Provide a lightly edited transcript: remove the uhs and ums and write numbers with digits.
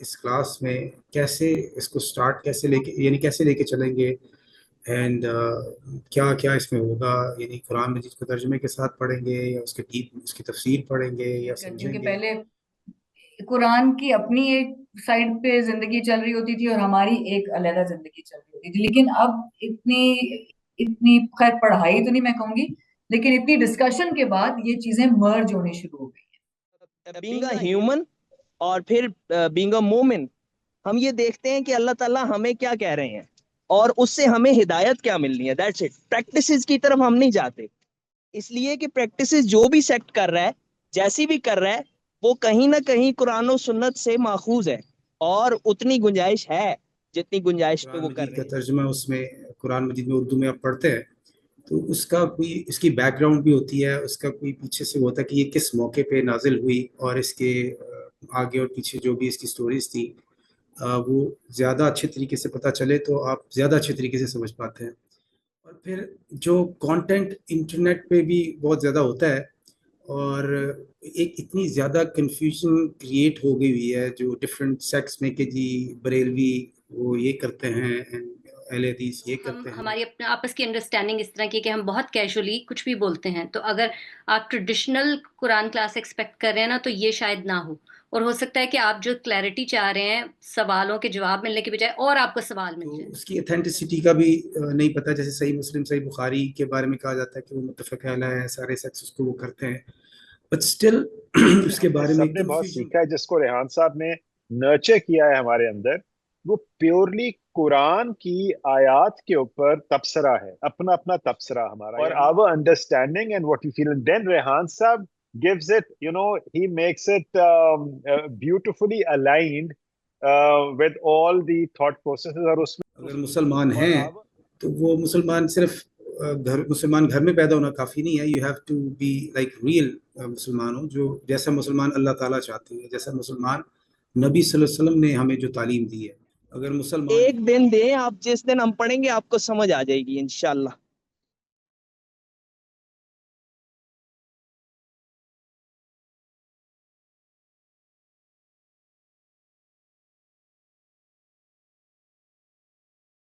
اس class میں کیسے اس کو سٹارٹ کیسے لے کے یعنی کیسے لے کے چلیں گے، اینڈ کیا کیا اس میں ہوگا، یعنی قرآن مجید کو ترجمے کے ساتھ پڑھیں گے یا اس کے ڈیپ اس کی تفسیر پڑھیں گے یا کرتی ہوں سمجھیں کہ گے؟ پہلے قرآن کی اپنی ایک سائڈ پہ زندگی چل رہی ہوتی تھی اور ہماری ایک علیحدہ زندگی چل رہی ہوتی تھی، لیکن اب اتنی خیر پڑھائی تو نہیں میں کہوں گی، لیکن اتنی ڈسکشن کے بعد یہ چیزیں مرج ہونے شروع ہو گئی ہیں. بینگ اے ہیومن اور پھر بینگ اے مومن، ہم یہ دیکھتے ہیں کہ اللہ تعالیٰ ہمیں کیا کہہ رہے ہیں اور اس سے ہمیں ہدایت کیا ملنی ہے. That's it. پریکٹسز کی طرف ہم نہیں جاتے، اس لیے کہ پریکٹسز جو بھی سیکٹ کر رہا ہے، جیسی بھی کر رہا ہے، وہ کہیں نہ کہیں قرآن و سنت سے ماخوذ ہے، اور اتنی گنجائش ہے جتنی گنجائش پہ قرآن وہ کر مجید رہے کا ہیں. ترجمہ اس میں قرآن مجید میں اردو میں آپ پڑھتے ہیں تو اس کا کوئی اس کی بیک گراؤنڈ بھی ہوتی ہے، اس کا کوئی پیچھے سے ہوتا ہے کہ یہ کس موقع پہ نازل ہوئی، اور اس کے آگے اور پیچھے جو بھی اس کی سٹوریز تھی وہ زیادہ اچھے طریقے سے پتہ چلے تو آپ زیادہ اچھے طریقے سے سمجھ پاتے ہیں. اور پھر جو کانٹینٹ انٹرنیٹ پہ بھی بہت زیادہ ہوتا ہے، اور ایک اتنی زیادہ کنفیوژن کریٹ ہو گئی ہوئی ہے جو ڈفرینٹ سیکٹس میں کہ جی بریلوی وہ یہ کرتے ہیں، اہل حدیث یہ ہم کرتے ہیں. ہماری اپنے آپس کی انڈرسٹینڈنگ اس طرح کی ہے کہ ہم بہت کیجولی کچھ بھی بولتے ہیں، تو اگر آپ ٹریڈیشنل قرآن کلاس ایکسپیکٹ کر رہے ہیں نا تو یہ شاید نہ ہو، اور ہو سکتا ہے کہ آپ جو کلیئرٹی چاہ رہے ہیں سوالوں کے جواب ملنے کے بجائے اور آپ کو سوال مل تو جائے. اس کی اتھینٹسٹی کا بھی نہیں پتہ. جیسے صحیح مسلم صحیح بخاری کے بارے میں کہا جاتا ہے کہ وہ متفق علیہ ہے، سارے سیکس اس کو وہ کرتے ہیں، بٹ اسٹل اس کے بارے میں سب نے بہت کنفیوژن. سیکھا ہے، جس کو ریحان صاحب نے نرچر کیا ہے ہمارے اندر، وہ پیورلی قرآن کی آیات کے اوپر تبصرہ ہے، اپنا اپنا تبصرہ ہمارا، اور our understanding and what we feel. And then Rehan صاحب gives it, he makes it beautifully aligned with all the thought processes. اور اس میں اگر مسلمان ہیں تو وہ مسلمان صرف مسلمان گھر میں پیدا ہونا کافی نہیں ہے. You have to be like real مسلمان ہو، جو جیسا مسلمان اللہ تعالیٰ چاہتے ہیں، جیسا مسلمان نبی صلی اللہ علیہ وسلم نے ہمیں جو تعلیم دی ہے. اگر مسلمان ایک دن دیں آپ، جس دن ہم پڑھیں گے آپ کو سمجھ آ جائے گی انشاءاللہ.